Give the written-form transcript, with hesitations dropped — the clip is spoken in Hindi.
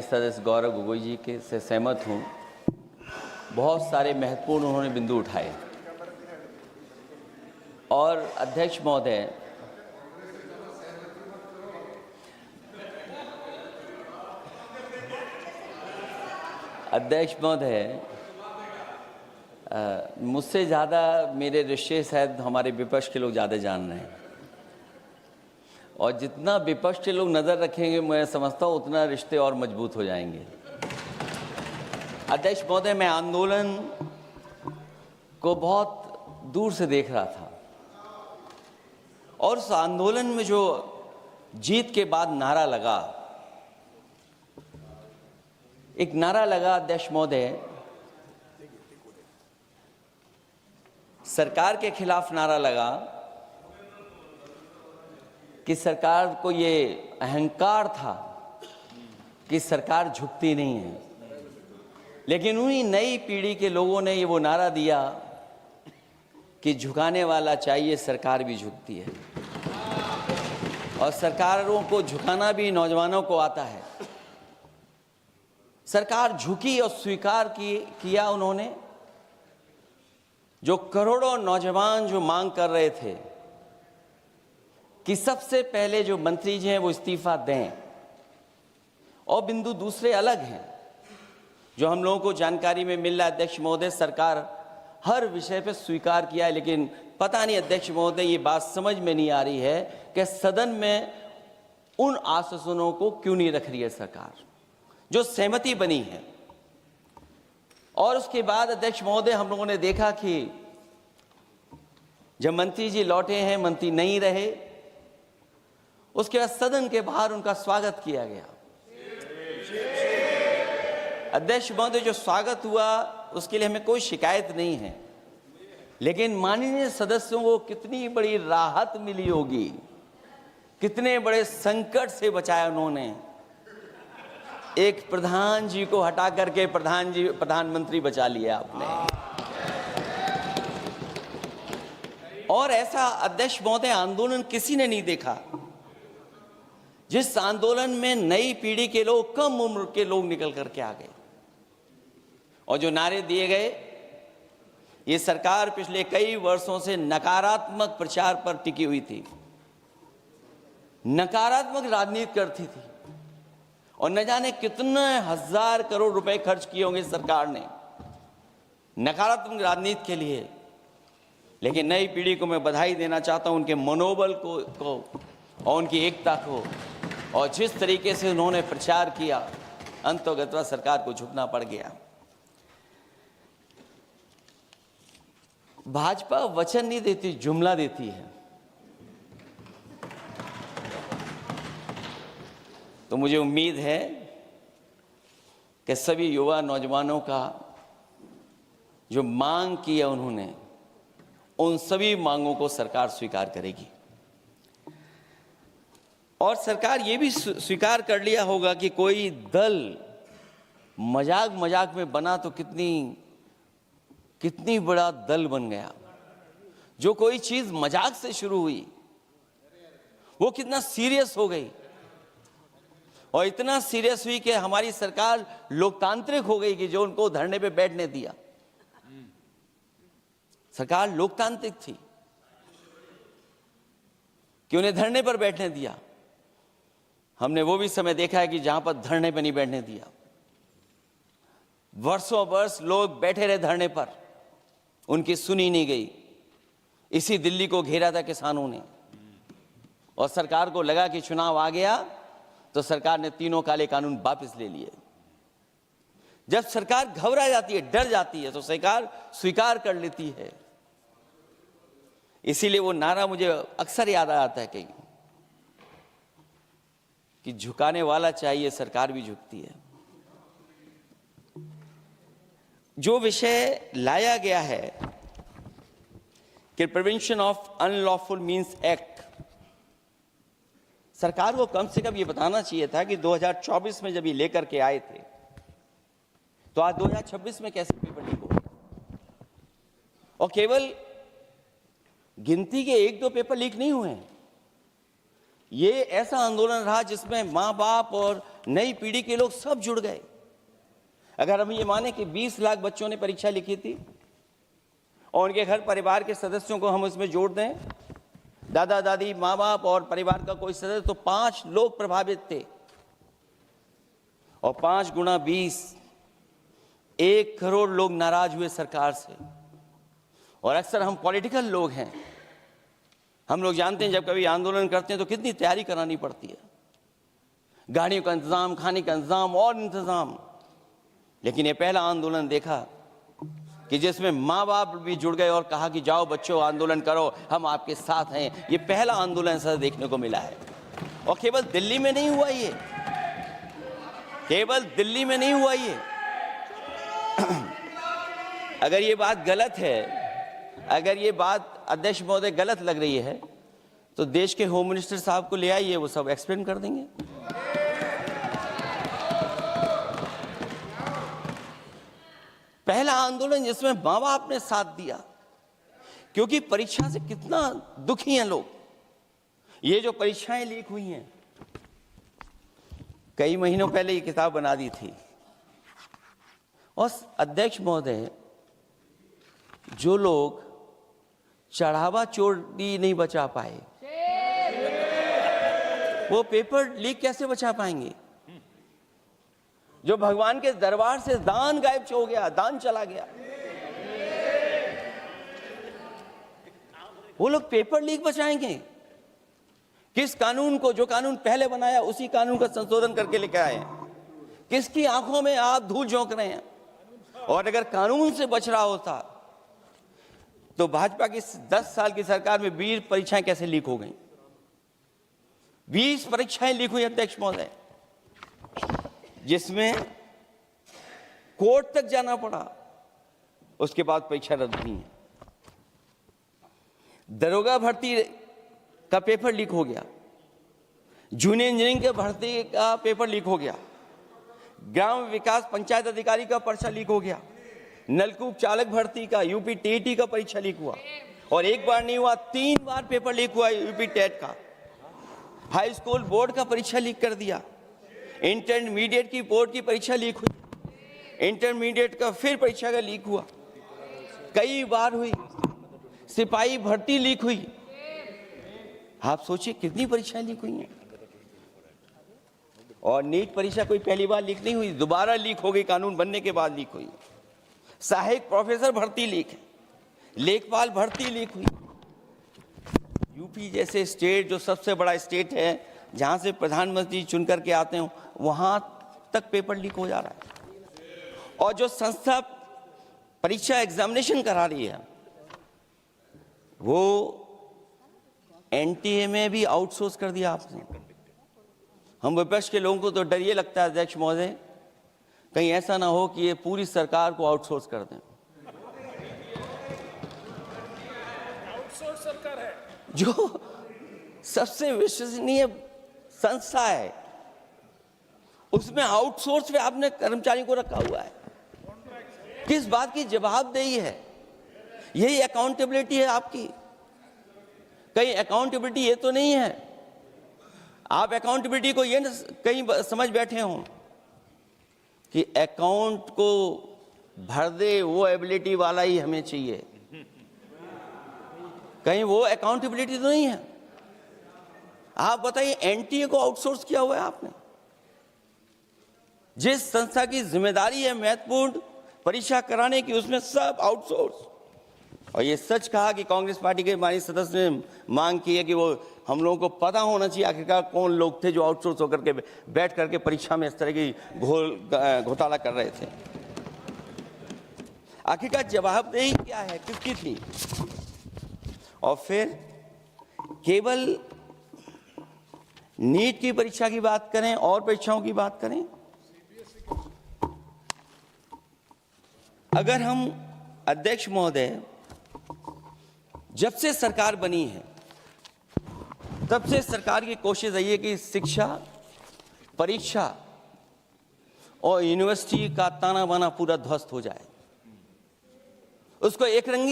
सदस्य गौरव गोगोई जी के से सहमत हूँ। बहुत सारे महत्वपूर्ण उन्होंने बिंदु उठाए और अध्यक्ष महोदय, मुझसे ज़्यादा मेरे रिश्ते शायद हमारे विपक्ष के लोग ज़्यादा जान रहे हैं और जितना विपक्ष के लोग नज़र रखेंगे मैं समझता हूँ उतना रिश्ते और मजबूत हो जाएंगे। अध्यक्ष महोदय, मैं आंदोलन को बहुत दूर से देख रहा था और उस आंदोलन में जो जीत के बाद नारा लगा, एक नारा लगा अध्यक्ष महोदय, सरकार के खिलाफ नारा लगा कि सरकार को ये अहंकार था कि सरकार झुकती नहीं है, लेकिन उन्हीं नई पीढ़ी के लोगों ने ये वो नारा दिया कि झुकाने वाला चाहिए, सरकार भी झुकती है और सरकारों को झुकाना भी नौजवानों को आता है। सरकार झुकी और स्वीकार किया उन्होंने। जो करोड़ों नौजवान जो मांग कर रहे थे कि सबसे पहले जो मंत्री जी हैं वो इस्तीफा दें, और बिंदु दूसरे अलग हैं जो हम लोगों को जानकारी में मिल रहा है। अध्यक्ष महोदय, सरकार हर विषय पे स्वीकार किया है, लेकिन पता नहीं अध्यक्ष महोदय ये बात समझ में नहीं आ रही है कि सदन में उन आश्वासनों को क्यों नहीं रख रही है सरकार जो सहमति बनी है। और उसके बाद अध्यक्ष महोदय, हम लोगों ने देखा कि जब मंत्री जी लौटे हैं, मंत्री नहीं रहे, उसके बाद सदन के बाहर उनका स्वागत किया गया। अध्यक्ष महोदय, जो स्वागत हुआ उसके लिए हमें कोई शिकायत नहीं है, लेकिन माननीय सदस्यों को कितनी बड़ी राहत मिली होगी, कितने बड़े संकट से बचाया उन्होंने। एक प्रधान जी को हटा करके प्रधानमंत्री बचा लिया आपने। और ऐसा अध्यक्ष महोदय आंदोलन किसी ने नहीं देखा जिस आंदोलन में नई पीढ़ी के लोग, कम उम्र के लोग निकल करके आ गए और जो नारे दिए गए। ये सरकार पिछले कई वर्षों से नकारात्मक प्रचार पर टिकी हुई थी, नकारात्मक राजनीति करती थी और न जाने कितने हजार करोड़ रुपए खर्च किए होंगे सरकार ने नकारात्मक राजनीति के लिए। लेकिन नई पीढ़ी को मैं बधाई देना चाहता हूं, उनके मनोबल को और उनकी एकता को, और जिस तरीके से उन्होंने प्रचार किया, अंततः सरकार को झुकना पड़ गया। भाजपा वचन नहीं देती, जुमला देती है। तो मुझे उम्मीद है कि सभी युवा नौजवानों का जो मांग की है उन्होंने, उन सभी मांगों को सरकार स्वीकार करेगी। और सरकार ये भी स्वीकार कर लिया होगा कि कोई दल मजाक में बना तो कितनी बड़ा दल बन गया। जो कोई चीज मजाक से शुरू हुई वो कितना सीरियस हो गई, और इतना सीरियस हुई कि हमारी सरकार लोकतांत्रिक हो गई कि जो उनको धरने पे बैठने दिया। सरकार लोकतांत्रिक थी कि उन्हें धरने पर बैठने दिया। हमने वो भी समय देखा है कि जहां पर धरने पर नहीं बैठने दिया, वर्षों वर्ष लोग बैठे रहे धरने पर, उनकी सुनी नहीं गई। इसी दिल्ली को घेरा था किसानों ने, और सरकार को लगा कि चुनाव आ गया तो सरकार ने तीनों काले कानून वापस ले लिए। जब सरकार घबरा जाती है, डर जाती है, तो सरकार स्वीकार कर लेती है। इसीलिए वो नारा मुझे अक्सर याद आता है कहीं कि झुकाने वाला चाहिए, सरकार भी झुकती है। जो विषय लाया गया है कि prevention of unlawful means act, सरकार को कम से कम ये बताना चाहिए था कि 2024 में जब ये लेकर के आए थे तो आज 2026 में कैसे पेपर लीक हो। और केवल गिनती के 1-2 पेपर लीक नहीं हुए हैं, ये ऐसा आंदोलन रहा जिसमें माँ बाप और नई पीढ़ी के लोग सब जुड़ गए। अगर हम ये माने कि 20 लाख बच्चों ने परीक्षा लिखी थी और उनके घर परिवार के सदस्यों को हम इसमें जोड़ दें, दादा दादी, माँ बाप और परिवार का कोई सदस्य, तो 5 लोग प्रभावित थे। और 5 गुना 20, 1 करोड़ लोग नाराज हुए सरकार से। और अक्सर हम पॉलिटिकल लोग हैं, हम लोग जानते हैं जब कभी आंदोलन करते हैं तो कितनी तैयारी करानी पड़ती है, गाड़ियों का इंतजाम, खाने का इंतजाम और इंतजाम। लेकिन ये पहला आंदोलन देखा कि जिसमें माँ बाप भी जुड़ गए और कहा कि जाओ बच्चों आंदोलन करो, हम आपके साथ हैं। ये पहला आंदोलन ऐसा देखने को मिला है। और केवल दिल्ली में नहीं हुआ ये, केवल दिल्ली में नहीं हुआ ये। अगर ये बात गलत है, अगर ये बात अध्यक्ष महोदय गलत लग रही है, तो देश के होम मिनिस्टर साहब को ले आइए, वो सब एक्सप्लेन कर देंगे। पहला आंदोलन जिसमें माँ बाप ने साथ दिया, क्योंकि परीक्षा से कितना दुखी हैं लोग। ये जो परीक्षाएं लीक हुई हैं, कई महीनों पहले ये किताब बना दी थी। और अध्यक्ष महोदय, जो लोग चढ़ावा चोरी नहीं बचा पाए, वो पेपर लीक कैसे बचा पाएंगे? जो भगवान के दरबार से दान गायब हो गया, दान चला गया, वो लोग पेपर लीक बचाएंगे? किस कानून को, जो कानून पहले बनाया उसी कानून का संशोधन करके लेकर आए? किसकी आंखों में आप धूल झोंक रहे हैं? और अगर कानून से बच रहा होता तो भाजपा की 10 साल की सरकार में 20 परीक्षाएं कैसे लीक हो गई? 20 परीक्षाएं लीक हुई अध्यक्ष महोदय, जिसमें कोर्ट तक जाना पड़ा, उसके बाद परीक्षा रद्द हुई है। दरोगा भर्ती का पेपर लीक हो गया, जूनियर इंजीनियरिंग के भर्ती का पेपर लीक हो गया, ग्राम विकास पंचायत अधिकारी का पर्चा लीक हो गया, नलकूप चालक भर्ती का, यूपी टीईटी का परीक्षा लीक हुआ। और एक बार नहीं हुआ, 3 बार पेपर लीक हुआ यूपी टेट का। हाई स्कूल बोर्ड का परीक्षा लीक कर दिया, इंटरमीडिएट की बोर्ड की परीक्षा लीक हुई, इंटरमीडिएट का फिर परीक्षा का लीक हुआ, कई बार हुई। सिपाही भर्ती लीक हुई। आप सोचिए कितनी परीक्षाएं लीक हुई हैं। और नीट परीक्षा कोई पहली बार लीक नहीं हुई, दोबारा लीक हो गई, कानून बनने के बाद लीक हुई। सहायक प्रोफेसर भर्ती लीक है, लेखपाल भर्ती लीक हुई। यूपी जैसे स्टेट, जो सबसे बड़ा स्टेट है, जहां से प्रधानमंत्री चुन करके आते हो, वहां तक पेपर लीक हो जा रहा है। और जो संस्था परीक्षा एग्जामिनेशन करा रही है, वो एनटीए में भी आउटसोर्स कर दिया आपने। हम विपक्ष के लोगों को तो डर ये लगता है अध्यक्ष महोदय, कहीं ऐसा ना हो कि ये पूरी सरकार को आउटसोर्स कर दें। आउटसोर्स सरकार है, जो सबसे विश्वसनीय संस्था है, उसमें आउटसोर्स पे आपने कर्मचारी को रखा हुआ है। किस बात की जवाबदेही है? यही अकाउंटेबिलिटी है आपकी? कहीं अकाउंटेबिलिटी ये तो नहीं है, आप अकाउंटेबिलिटी को ये कहीं समझ बैठे हो कि अकाउंट को भर दे वो एबिलिटी वाला ही हमें चाहिए? कहीं वो अकाउंटेबिलिटी तो नहीं है। आप बताइए, एनटीए को आउटसोर्स किया हुआ है आपने। जिस संस्था की जिम्मेदारी है महत्वपूर्ण परीक्षा कराने की, उसमें सब आउटसोर्स। और ये सच कहा कि कांग्रेस पार्टी के माननीय सदस्य ने मांग की है कि वो हम लोगों को पता होना चाहिए आखिरकार कौन लोग थे जो आउटसोर्स होकर के बैठ करके परीक्षा में इस तरह की घोटाला कर रहे थे। आखिरकार जवाबदेही क्या है, किसकी थी? और फिर केवल नीट की परीक्षा की बात करें और परीक्षाओं की बात करें, अगर हम अध्यक्ष महोदय, जब से सरकार बनी है तब से सरकार की कोशिश रही है कि शिक्षा, परीक्षा और यूनिवर्सिटी का ताना बाना पूरा ध्वस्त हो जाए, उसको एक रंगी